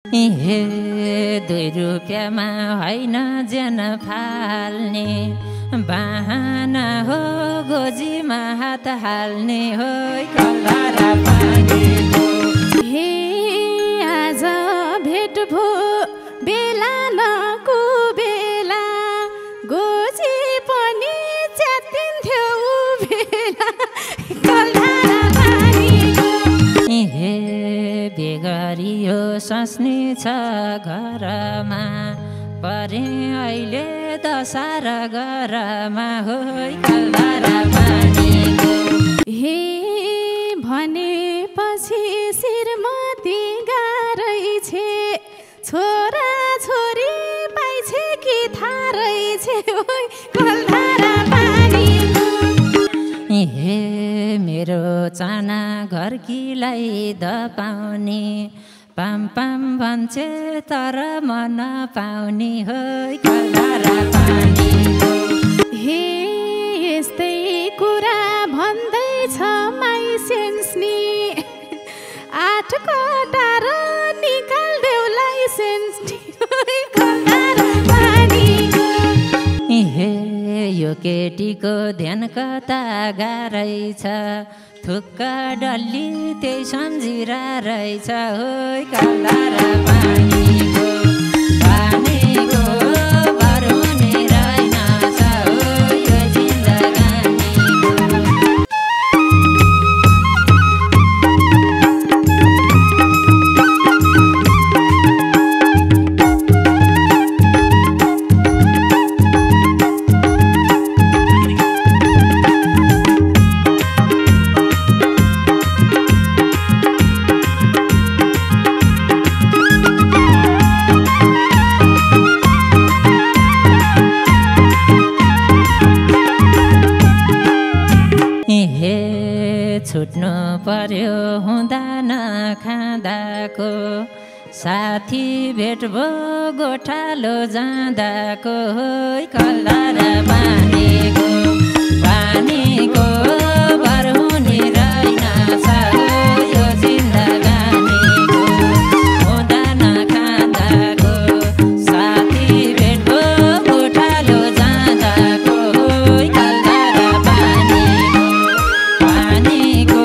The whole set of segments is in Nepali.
हे 2 रुपियाँमा होइन ज्यान फाल्ने बहाना हो गोजीमा हात हाल्ने हो कलरा पानीको। हे आज भेट भो बेला नको बेला गोजी पनि च्यातिन्थ्यो बेला कलरा पानीको। हे बेगरियो सस्नी छ घरमा परे अहिले दशहर घरमा हो कलरा पानीको। हे भनेपछि श्रीमती गाह्रै छे छोरा छोरी पाइछे कि थारै छे ओइ कलरा पानीको। हे मेरो चाना घरकीलाई दपाउने पाम पाम भन्छे तर मन पाउने हो कलरा पानीको। हे यस्तै कुरा भन्दैछ माई सेन्सनी 8 कटार निकाल्देऊ लाइसेन्स कलरा पानीको। हे यो केटीको ध्यान कता गाह्रै छ थुक्का डल्ली त्यही सम्झिरा रहेछ हो कलरा पानीको। पानीको भर हुने रहेनछ हो यो जिन्दगानीको। छुट्नु पर्यो हुँदा नखाँदाको साथी भेट भो गोठालो जाँदाको कलरा पानीको। पानीको भर हुने रहेनछ हो यो जिन्दगानीको। हुँदा नखाँदाको साथी भेट भो गोठालो जाँदाको कलरा पानीको। पानीको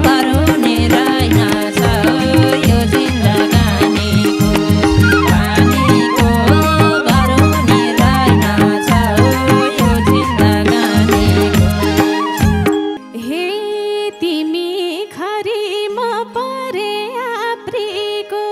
भर हुने रहेनछ हो यो जिन्दगानीको। पानीको भर हुने रहेनछ हो यो जिन्दगानीको। हे तिमी खरी म परे आप्रीको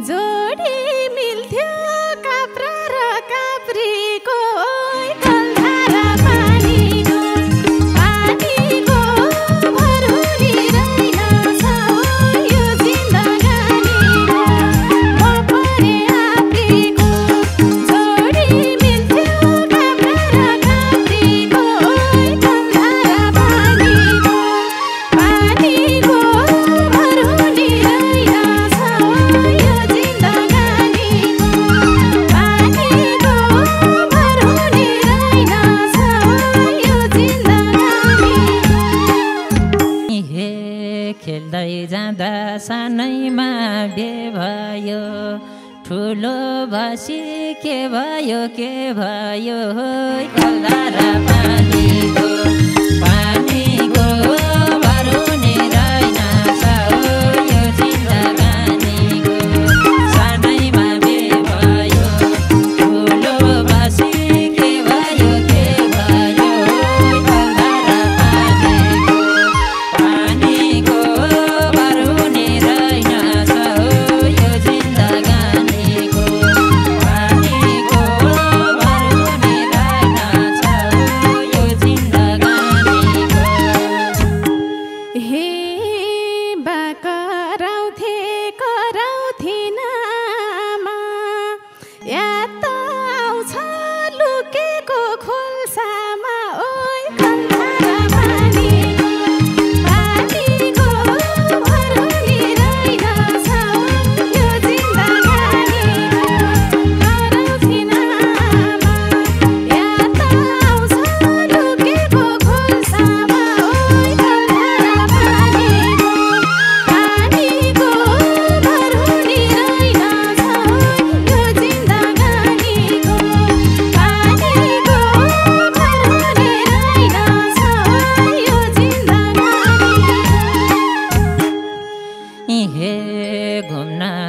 जोडी मिल्थ्यो काप्रा र काप्रीको ओइ कलरा पानीको। पानीको भर हुने रहेनछ हो यो जिन्दगानीको। म परे आप्रीको जोडी मिल्थ्यो काप्रा र काप्रीको ओइ कलरा पानीको। पानीको भर हुने रहेनछ हो यो जिन्दगानीको। पानीको भर हुने रहेनछ हो यो जिन्दगानीको। हे खेल्दै जाँदा सानैमा बे भयो ठुलो भसी के भयो हो कलरा पानीको। पानीको भर हुने रहेनछ हो यो जिन्दगानीको। सानैमा बे भयो ठुलो भसी के भयो हो कलरा पानीको। पानीको भर हुने रहेनछ हो यो जिन्दगानीको। पानीको भर हुने रहेनछ हो यो जिन्दगानीको।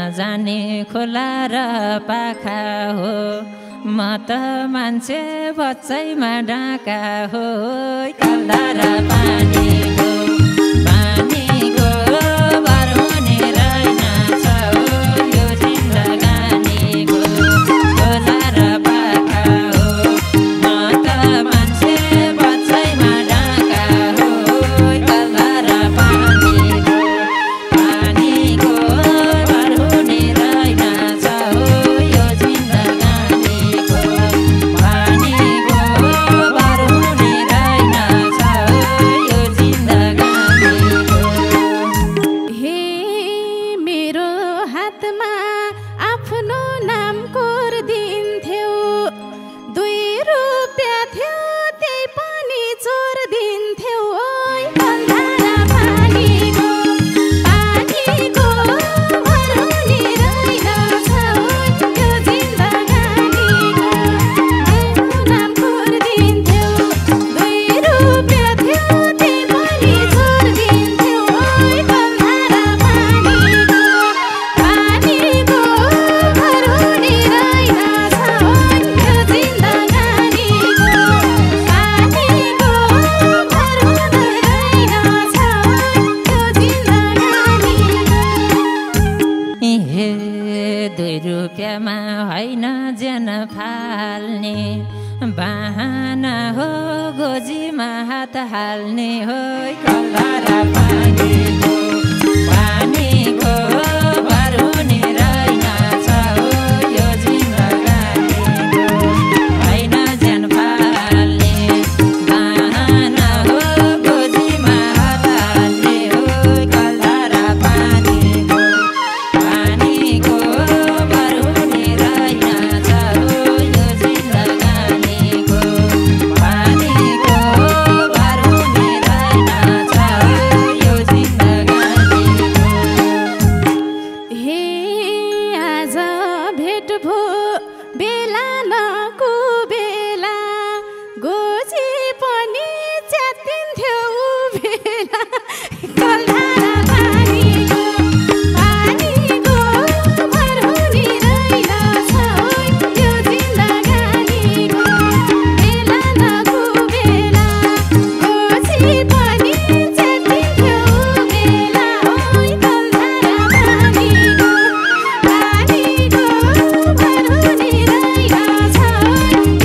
नजाने खोला र पाखा हो म त मान्छे बच्चैमा डाका हो काल्दा र पानीको भर हुने रहेनछ हो यो जिन्दगानीको खोला र पाखा हो म त मान्छे बच्चैमा डाका हो काल्दा र पानीको भर हुने रहेनछ हो यो जिन्दगानीको भर हुने रहेनछ हो यो जिन्दगानीको हे मेरो हातमा आफ्नो नाम कोरिदिन्थ्यौ 2 रुपियाँ थियो त्यही पनि चोरिदिन्थ्यौ ओइ काल्दा र पानीको भर हुने रहेनछ हो यो जिन्दगानीको नाम कोरिदिन्थ्यौ 2 रुपियाँ थियो त्यही पनि चोरिदिन्थ्यौ ओइ काल्दा र पानीको भर हुने रहेनछ हो यो जिन्दगानीको भर हुने रहेनछ हो यो जिन्दगानीको हे 2 रुपियाँमा होइन ज्यान फाल्ने बहाना हो गोजीमा हात हाल्ने हो काल्दा र पानीको भर हुने रहेनछ हो यो जिन्दगानीको होइन ज्यान फाल्ने बहाना हो गोजीमा हात हाल्ने हो काल्दा र पानीको भर हुने रहेनछ हो यो जिन्दगानीको भर हुने रहेनछ हो यो जिन्दगानीको हे आज भेट भो बेला नकुबेला गोजी पनि च्यातिन्थ्यो बेला काल्दा र पानीको भर हुने रहेनछ हो यो जिन्दगानीको बेला नकुबेला गोजी पनि च्यातिन्थ्यो बेला ओइ काल्दा र पानीको भर हुने रहेनछ हो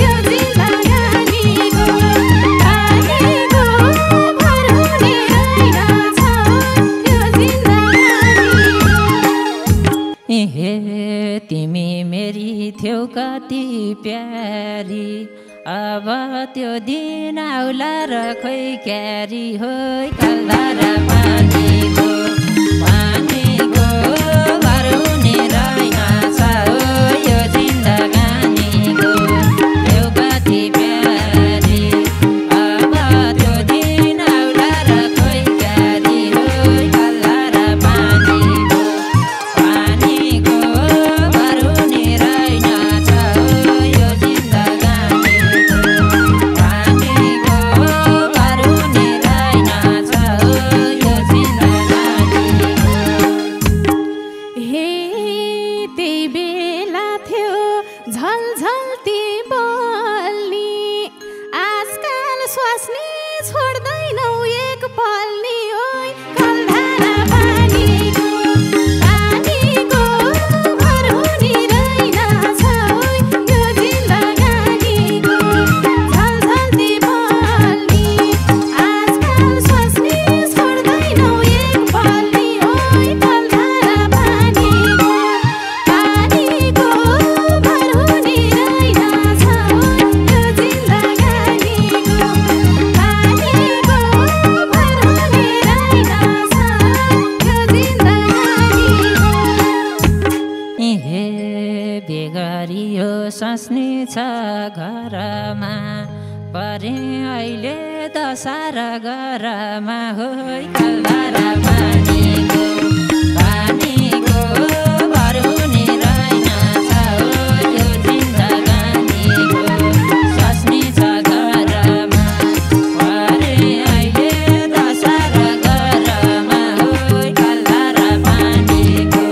यो जिन्दगानीको भर हुने रहेनछ हो यो जिन्दगानीको हे तिमी मेरी थियौ कति प्यारी अब त्यो दिन आउला र खोइ क्यारी हो काल्दा र पानीको भर हुने रहेनछ हो यो जिन्दगानीको थियौ कति प्यारी अब त्यो दिन आउला र खोइ क्यारी हो काल्दा र पानीको भर हुने रहेनछ हो यो जिन्दगानीको भर हुने रहेनछ हो यो जिन्दगानीको हे त्यही बेला थियो झलझल्ती बोल्ने आजकाल स्वास्नी छोड्दैनौ एक पल्नी ओइ काल्दा र पानीको भर हुने रहेनछ हो यो जिन्दगानीको झलझल्ती बोल्ने आजकाल स्वास्नी छोड्दैनौ एक पल्नी ओइ काल्दा र पानीको भर हुने रहेनछ हो यो जिन्दगानीको भर हुने रहेनछ हो यो जिन्दगानीको हे बेगरियो स्वास्नी छ घरमा परे अहिले दशा र घरमा हो काल्दा र पानीको भर हुने रहेनछ हो यो जिन्दगानीको स्वास्नी छ घरमा परे अहिले दशा र घरमा हो काल्दा र पानीको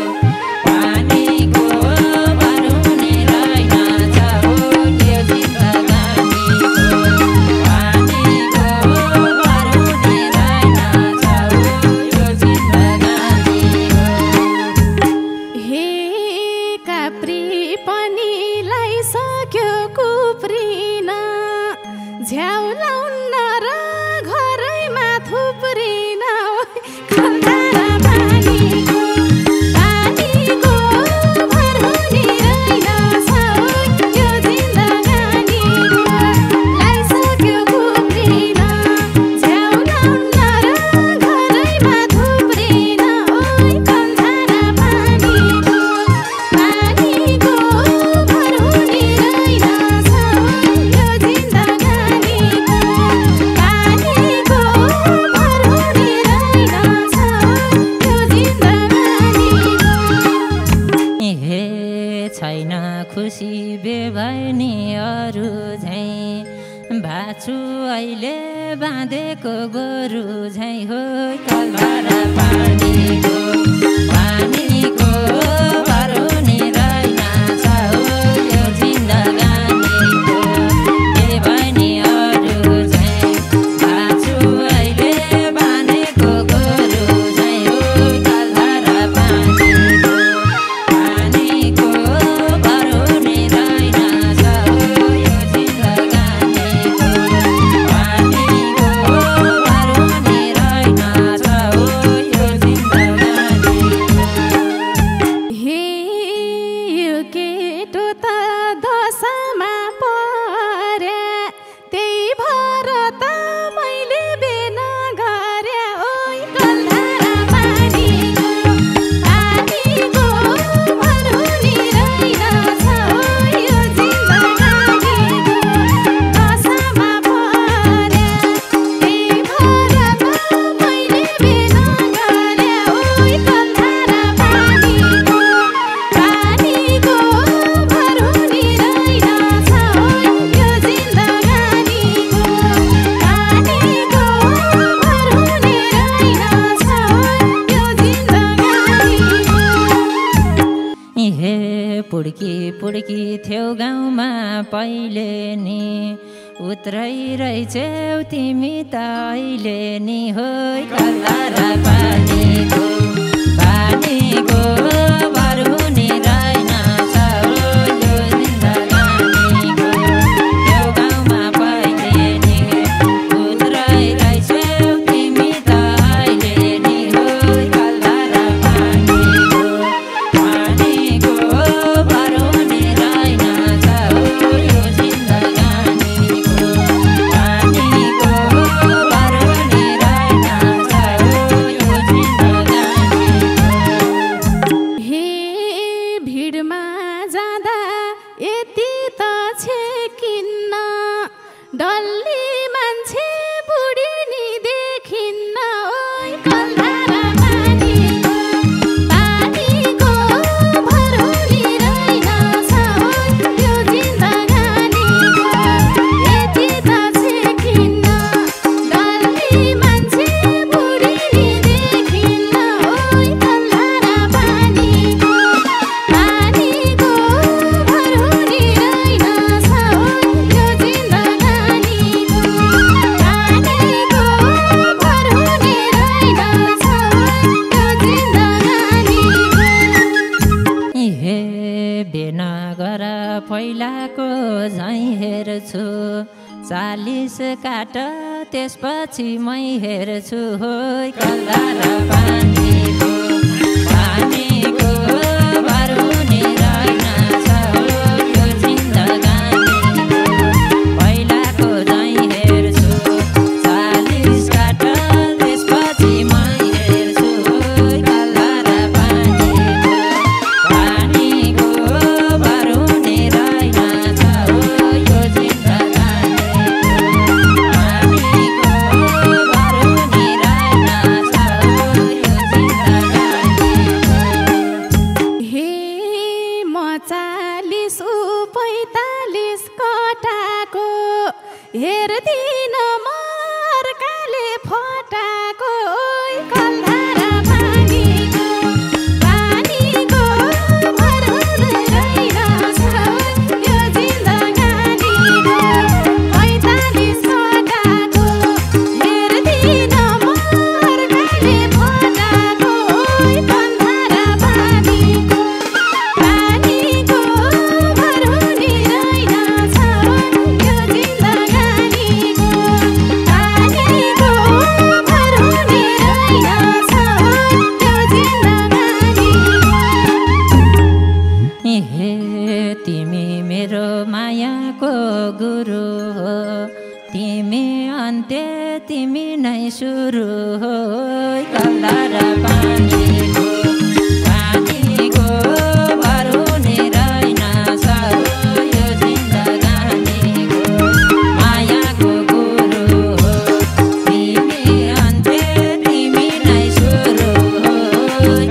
सक्यो कुप्रिन झ्याउलाउन र घरैमा थुप्रिन खल्दारा पानीको भर हुने रहेनछ यो जिन्दगानीको लाइसक्यो कुप्रिन झ्याउलाउन र घरैमा थुप्रिन खल्दारा पानीको भर हुने रहेनछ यो जिन्दगानीको भर हुने रहेनछ यो जिन्दगानीको हे छैन खुसी बेभनी अरू झैँ भाछु अहिले बाँधेको गोरु झैँ हो कलभारा पानीको भर हुने रहेनछ हो यो जिन्दगानीको बेभनी अरू झैँ भाछु अहिले बाँधेको गोरु झैँ हो कलभारा पानीको भर हुने रहेनछ हो यो जिन्दगानीको भर हुने रहेनछ हो यो जिन्दगानीको हे यो केटो त दशामा पर्या त्यही भएर त मैले बेना गर्या ओइ कल्धारा पानीको भर हुने रहेनछ यो जिन्दगानीको दशामा पर्या त्यही भएर त मैले बेना गर्या ओइ कल्धारा पानीको भर हुने रहेनछ यो जिन्दगानीको भर हुने रहेनछ यो जिन्दगानीको हे पुड्की पुड्की थ्यौ गाउँमा पहिले नि उत्रै रहेछौ तिमी त अहिले नि हो कलधारा पानीको भर हुने रहेनछ हो यो जिन्दगानीको थ्यौ गाउँमा पहिले नि उत्रै रहेछौ तिमी त अहिले नि हो कलधारा पानीको भर हुने रहेनछ हो यो जिन्दगानीको भर हुने रहेनछ हो यो जिन्दगानीको हे भिडमा जाँदा यति त छेकिन्न डल्ली मान्छे बुढी नि देखिन्न ओइ कल्धारा पानीको भर हुने रहेनछ यो जिन्दगानीको यति त छेकिन्न डल्ली मान्छे बुढी नि देखिन्न ओइ कल्धारा पानीको भर हुने रहेनछ यो जिन्दगानीको भर हुने रहेनछ यो जिन्दगानीको हे बेना गर पहिलाको झैँ हेर्छु 40 काट त्यसपछि मै हेर्छु हो कलधारा पानीको भर हुने रहेनछ हो यो जिन्दगानीको पहिलाको झैँ हेर्छु 40 काट त्यसपछि मै हेर्छु हो कलधारा पानीको भर हुने रहेनछ हो यो जिन्दगानीको भर हुने रहेनछ हो यो जिन्दगानीको हे म 40 ऊ 45 कटाको हेर्दिन म अर्काले फटाको ओइ कल्धारा पानीको भर हुने रहेनछ यो जिन्दगानीको 45 कटाको हेर्दिन म अर्काले फटाको ओइ कल्धारा पानीको भर हुने रहेनछ मायाको गुरु हो तिमी अन्त्य तिमी नै सुरु हो कल्ला र पानीको भरुने रहेनछ यो जिन्दगानीको मायाको गुरु हो तिमी अन्त्य तिमी नै सुरु हो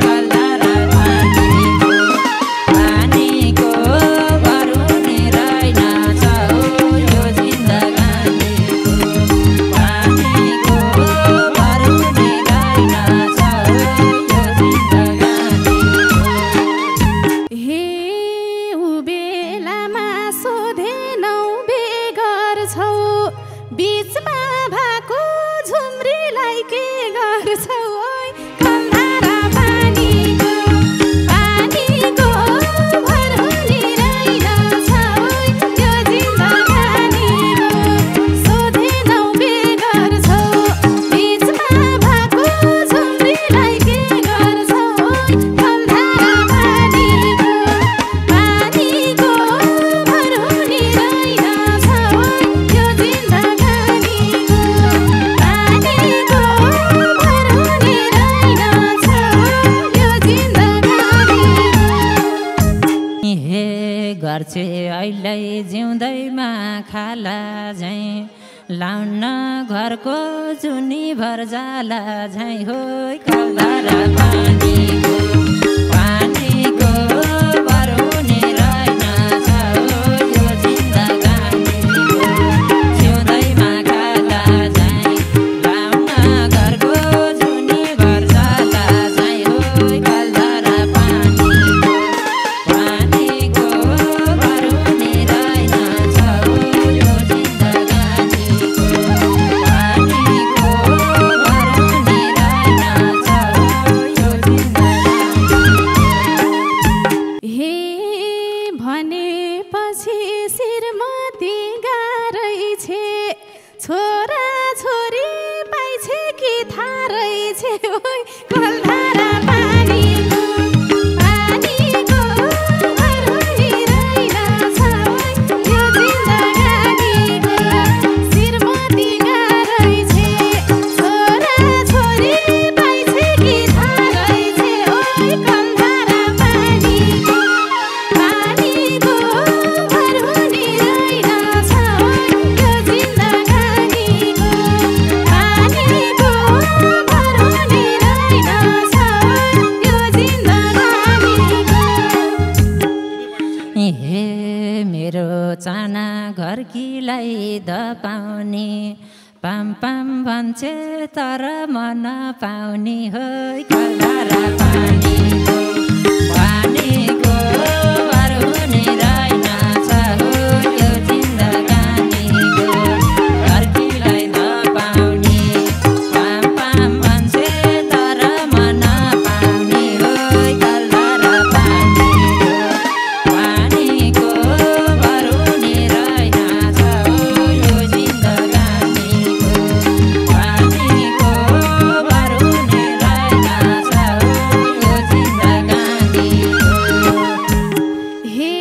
कल्ला र पानीको भरुने रहेनछ यो जिन्दगानीको पानीको भरुने रहेनछ यो जिन्दगानीको हे उबेलामा सोधेनौ बेगर छौ बीचमा भएको झुम्रीलाई के गर्छौ ओइ कल्ला र पानीको भरुने रहेनछ ओइ यो जिन्दगानीको सोधेनौ बेगर छौ बीचमा भएको झुम्रीलाई के गर्छौ ओइ कल्ला र पानीको भरुने रहेनछ ओइ यो जिन्दगानीको भरुने रहेनछ यो जिन्दगानीको हे गर्छे अहिले जिउँदैमा खाला झैँ लाउन घरको जुनी भर जाला झैँ हो कल्ला र पानीको भरुने रहेनछ हो यो जिन्दगानीको जिउँदैमा खाला झैँ लाउन घरको जुनी भर जाला झैँ हो कल्ला र पानीको भरुने रहेनछ हो यो जिन्दगानीको भरुने रहेनछ हो यो जिन्दगानीको हे भनेपछि श्रीमती गारै छे छोरा छोरी पाइछे कि थारै छे ओइ कल्ला र पानीको भरुने रहेनछ ओइ यो जिन्दगानीको श्रीमती गारै छे छोरा छोरी पाइछे कि थारै छे ओइ कल्ला र पानीको भरुने रहेनछ ओइ यो जिन्दगानीको भरुने रहेनछ यो जिन्दगानीको हे मेरो चाना घरकीलाई दपाउने पाम पाम भन्छे तर मन पाउने हो कल्ला र पानीको भरुने रहेनछ हो यो जिन्दगानीको घरकीलाई दपाउने पाम पाम भन्छे तर मन पाउने हो कल्ला र पानीको भरुने रहेनछ हो यो जिन्दगानीको भरुने रहेनछ हो यो जिन्दगानीको हे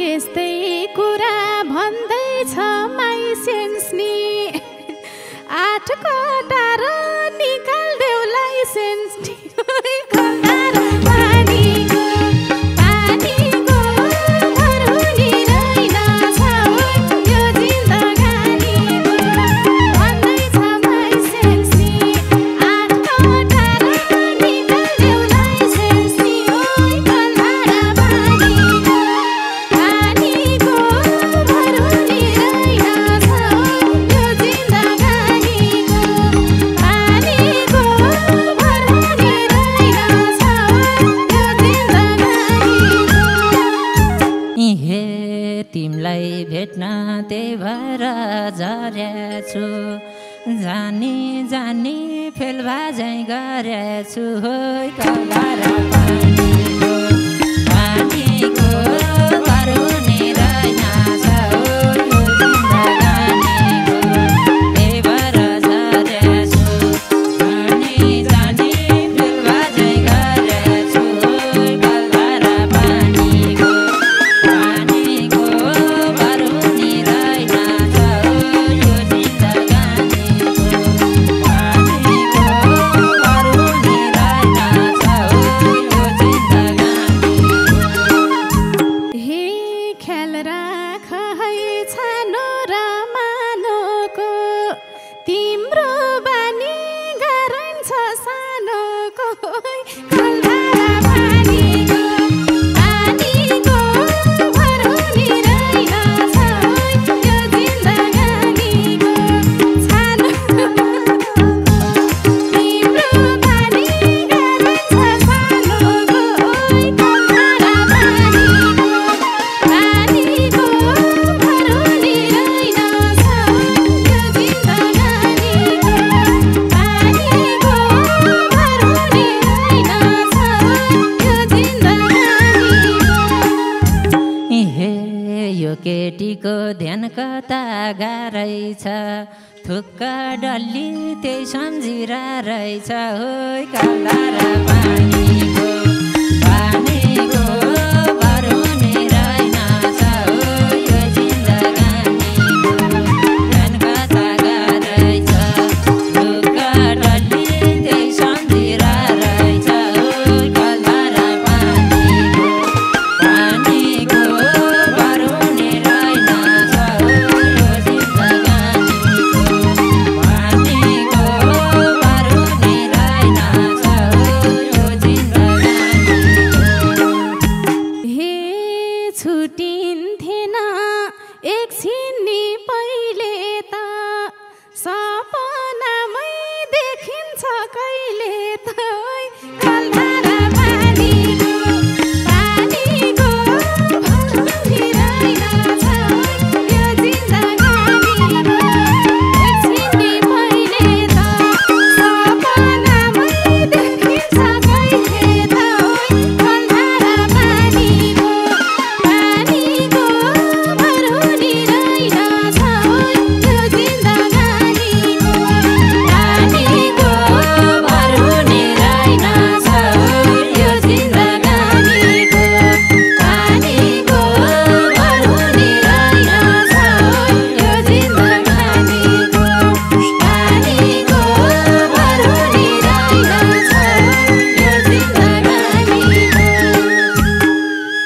यस्तै कुरा भन्दैछ माई सेन्सनी 8 कटार निकाल्देऊ लाइसेन्स नि ओइ कल्ला र पानीको भरुने रहेनछ ओइ यो जिन्दगानीको भन्दैछ माई सेन्सनी 8 कटार निकाल्देऊ लाइसेन्स नि ओइ कल्ला र पानीको भरुने रहेनछ ओइ यो जिन्दगानीको भरुने रहेनछ ओइ यो जिन्दगानीको हे तिमलाई भेट्न त्यही भएर झरेछु जानी जानी फेल भाझै गरेछु हो कल्ला र पानीको भरुने रहेनछ हो यो जिन्दगानीको त्यही भएर झरेछु जानी जानी फेल भाझै गरेछु हो कल्ला र पानीको भरुने केटीको ध्यान कता गाह्रै छ थुक्क डल्ली त्यही सम्झिरा रहेछ होइ काला र पानीको भर हुने रहेनछ हो यो जिन्दगानीको ध्यान कता गाह्रै छ थुक्क डल्ली त्यही सम्झिरा रहेछ होइ काला र पानीको भर हुने रहेनछ हो यो जिन्दगानीको भर हुने रहेनछ हो यो जिन्दगानीको हे छुटिन्थेन एकछिन नि पहिले त सपनामै देखिन्छ कहिले